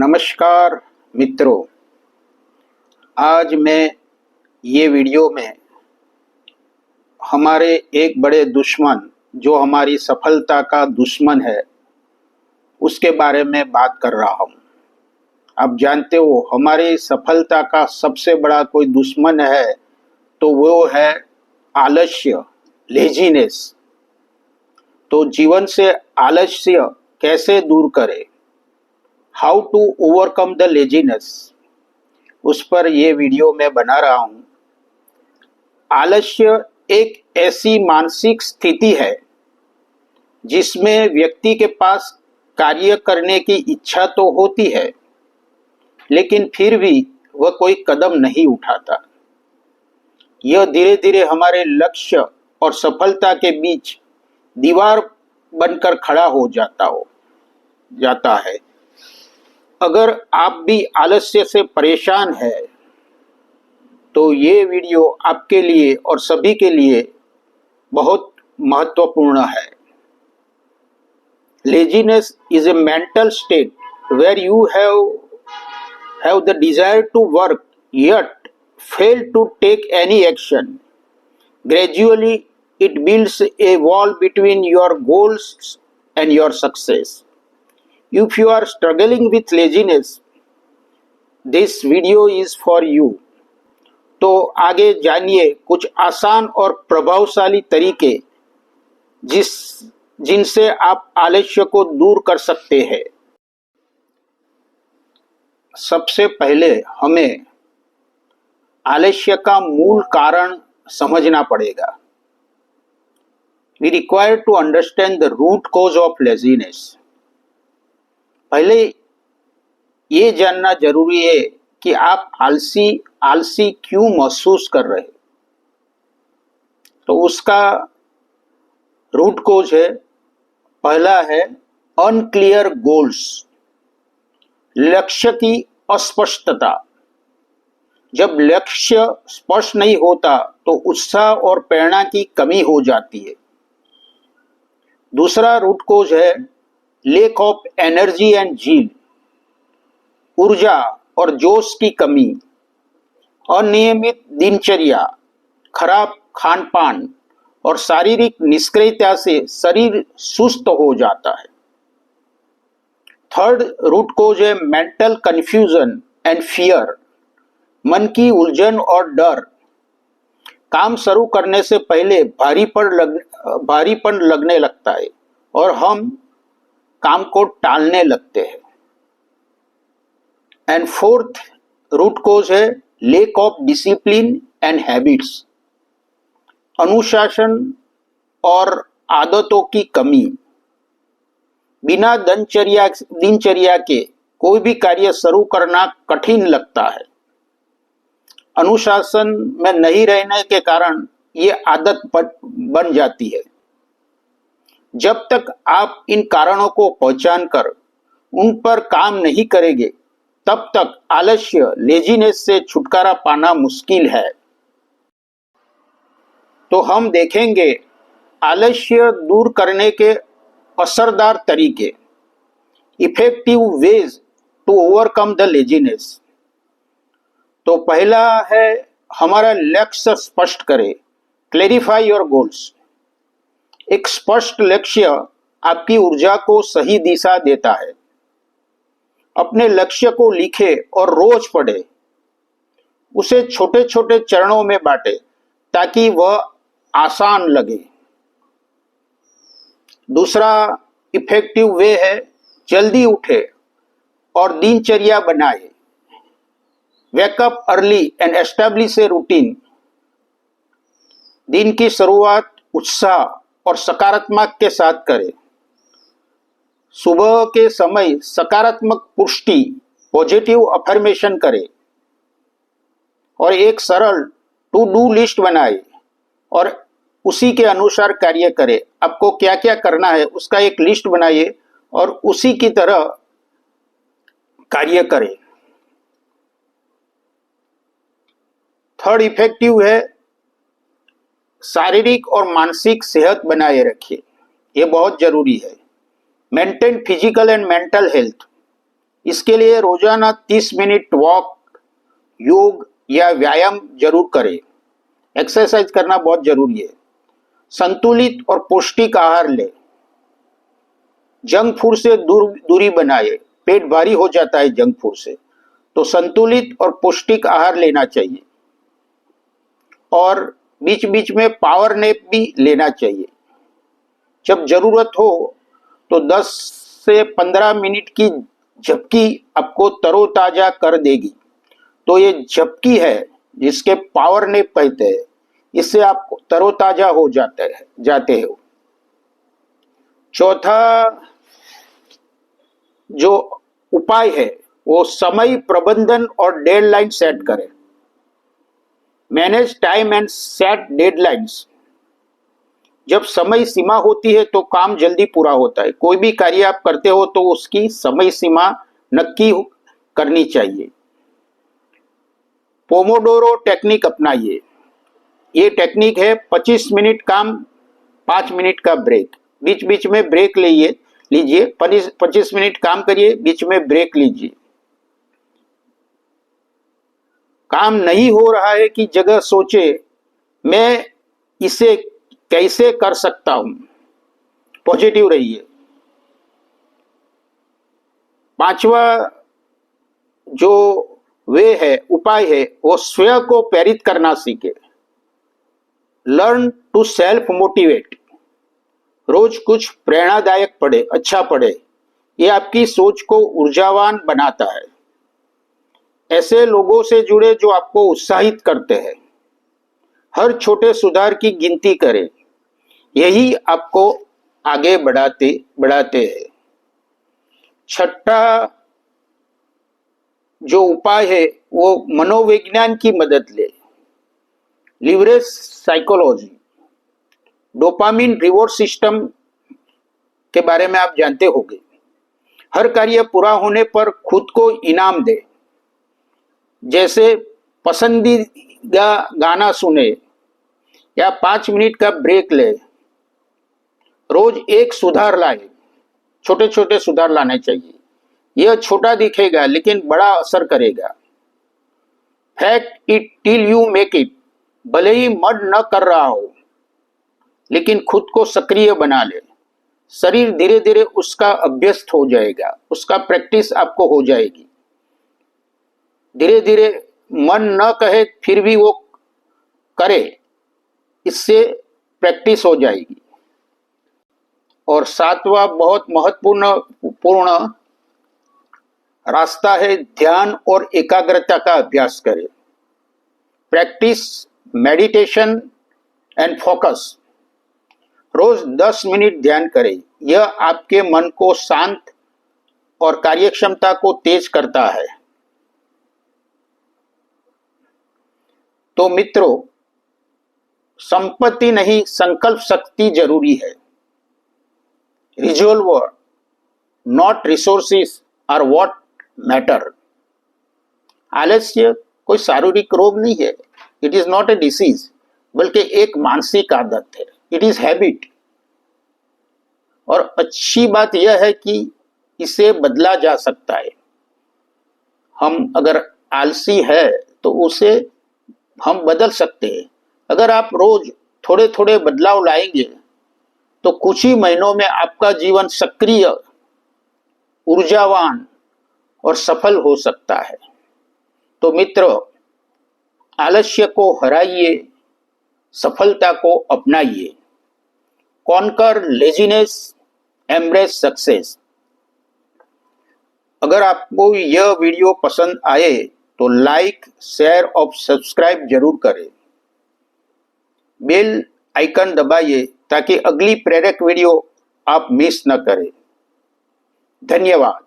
नमस्कार मित्रों, आज मैं ये वीडियो में हमारे एक बड़े दुश्मन जो हमारी सफलता का दुश्मन है उसके बारे में बात कर रहा हूँ। आप जानते हो हमारी सफलता का सबसे बड़ा कोई दुश्मन है तो वो है आलस्य, लेजीनेस। तो जीवन से आलस्य कैसे दूर करें, how to overcome the laziness, उस पर यह वीडियो मैं बना रहा हूं। आलस्य एक ऐसी मानसिक स्थिति है जिसमें व्यक्ति के पास कार्य करने की इच्छा तो होती है लेकिन फिर भी वह कोई कदम नहीं उठाता। यह धीरे धीरे हमारे लक्ष्य और सफलता के बीच दीवार बनकर खड़ा हो जाता है। अगर आप भी आलस्य से परेशान हैं तो ये वीडियो आपके लिए और सभी के लिए बहुत महत्वपूर्ण है। Laziness is a mental state where you have the desire to work yet fail to take any action. Gradually, it builds a wall between your goals and your success. If you are struggling with laziness, this video is for you. तो आगे जानिए कुछ आसान और प्रभावशाली तरीके जिनसे आप आलस्य को दूर कर सकते हैं। सबसे पहले हमें आलस्य का मूल कारण समझना पड़ेगा। We require to understand the root cause of laziness. पहले ये जानना जरूरी है कि आप आलसी क्यों महसूस कर रहे हैं। तो उसका रूट कोज है, पहला है अनक्लियर गोल्स, लक्ष्य की अस्पष्टता। जब लक्ष्य स्पष्ट नहीं होता तो उत्साह और प्रेरणा की कमी हो जाती है। दूसरा रूट कोज है लेक ऑफ एनर्जी एंड जील, ऊर्जा और जोश की कमी। अनियमित दिनचर्या, खराब खान पान और शारीरिक निष्क्रियता से शरीर सुस्त हो जाता है। थर्ड रूट कोज है मेंटल कंफ्यूजन एंड फियर, मन की उलझन और डर। काम शुरू करने से पहले भारीपन लगने लगता है और हम काम को टालने लगते हैं। एंड फोर्थ रूट कोज है lake of discipline and habits, अनुशासन और आदतों की कमी। बिना दिनचर्या के कोई भी कार्य शुरू करना कठिन लगता है। अनुशासन में नहीं रहने के कारण ये आदत बन जाती है। जब तक आप इन कारणों को पहचान कर उन पर काम नहीं करेंगे तब तक आलस्य, लेजीनेस से छुटकारा पाना मुश्किल है। तो हम देखेंगे आलस्य दूर करने के असरदार तरीके, effective ways to overcome the laziness. तो पहला है हमारा लक्ष्य स्पष्ट करें, क्लैरिफाई योर गोल्स। एक स्पष्ट लक्ष्य आपकी ऊर्जा को सही दिशा देता है। अपने लक्ष्य को लिखे और रोज पढ़े। उसे छोटे छोटे चरणों में बांटे ताकि वह आसान लगे। दूसरा इफेक्टिव वे है जल्दी उठे और दिनचर्या बनाए। Wake up early and establish a routine. दिन की शुरुआत उत्साह और सकारात्मक के साथ करें। सुबह के समय सकारात्मक पुष्टि, पॉजिटिव अफर्मेशन करें और एक सरल टू डू लिस्ट बनाए और उसी के अनुसार कार्य करें। आपको क्या क्या करना है उसका एक लिस्ट बनाइए और उसी की तरह कार्य करें। थर्ड इफेक्टिव है शारीरिक और मानसिक सेहत बनाए रखिए। यह बहुत जरूरी है। Maintain physical and mental health. इसके लिए रोजाना 30 मिनट वॉक, योग या व्यायाम जरूर करें। एक्सरसाइज करना बहुत जरूरी है। संतुलित और पौष्टिक आहार लें। जंक फूड से दूरी बनाए। पेट भारी हो जाता है जंक फूड से, तो संतुलित और पौष्टिक आहार लेना चाहिए। और बीच बीच में पावर नैप भी लेना चाहिए। जब जरूरत हो तो 10 से 15 मिनट की झपकी आपको तरोताजा कर देगी। तो ये झपकी है जिसके पावर नैप कहते हैं, इससे आप तरोताजा हो जाते हो। चौथा जो उपाय है वो समय प्रबंधन और डेडलाइन सेट करें। Manage time and set deadlines. जब समय सीमा होती है तो काम जल्दी पूरा होता है। कोई भी कार्य आप करते हो तो उसकी समय सीमा नक्की करनी चाहिए। पोमोडोरो टेक्निक अपनाइए। ये टेक्निक है 25 मिनट काम, 5 मिनट का ब्रेक। बीच बीच में ब्रेक लीजिए। 25 मिनट काम करिए, बीच में ब्रेक लीजिए। काम नहीं हो रहा है की जगह सोचे मैं इसे कैसे कर सकता हूं। पॉजिटिव रहिए। पांचवा जो उपाय है वो स्वयं को प्रेरित करना सीखे। Learn to self motivate. रोज कुछ प्रेरणादायक पढ़े, अच्छा पढ़े। ये आपकी सोच को ऊर्जावान बनाता है। ऐसे लोगों से जुड़े जो आपको उत्साहित करते हैं। हर छोटे सुधार की गिनती करें, यही आपको आगे बढ़ाते हैं। छठा जो उपाय है वो मनोविज्ञान की मदद ले। Leverage psychology. Dopamine reward system के बारे में आप जानते होंगे। हर कार्य पूरा होने पर खुद को इनाम दे। जैसे पसंदीदा गाना सुने या 5 मिनट का ब्रेक ले। रोज एक सुधार लाए। छोटे छोटे सुधार लाने चाहिए। यह छोटा दिखेगा लेकिन बड़ा असर करेगा। Fact it till you make it. भले ही मन न कर रहा हो लेकिन खुद को सक्रिय बना ले। शरीर धीरे धीरे उसका अभ्यस्त हो जाएगा, उसका प्रैक्टिस आपको हो जाएगी। धीरे धीरे मन न कहे फिर भी वो करे, इससे प्रैक्टिस हो जाएगी। और सातवां बहुत महत्वपूर्ण रास्ता है ध्यान और एकाग्रता का अभ्यास करें। Practice meditation and focus. रोज 10 मिनट ध्यान करें। यह आपके मन को शांत और कार्यक्षमता को तेज करता है। तो मित्रों, संपत्ति नहीं संकल्प शक्ति जरूरी है। Resolve not resources are what matter. आलस्य कोई शारीरिक रोग नहीं है। It is not a disease, बल्कि एक मानसिक आदत है। It is habit. और अच्छी बात यह है कि इसे बदला जा सकता है। हम अगर आलसी है तो उसे हम बदल सकते हैं। अगर आप रोज थोड़े थोड़े बदलाव लाएंगे तो कुछ ही महीनों में आपका जीवन सक्रिय, ऊर्जावान और सफल हो सकता है। तो मित्रों, आलस्य को हराइए, सफलता को अपनाइए। Conquer laziness, embrace success. अगर आपको यह वीडियो पसंद आए तो लाइक, शेयर और सब्सक्राइब जरूर करें। बेल आइकन दबाइए ताकि अगली प्रेरक वीडियो आप मिस न करें। धन्यवाद।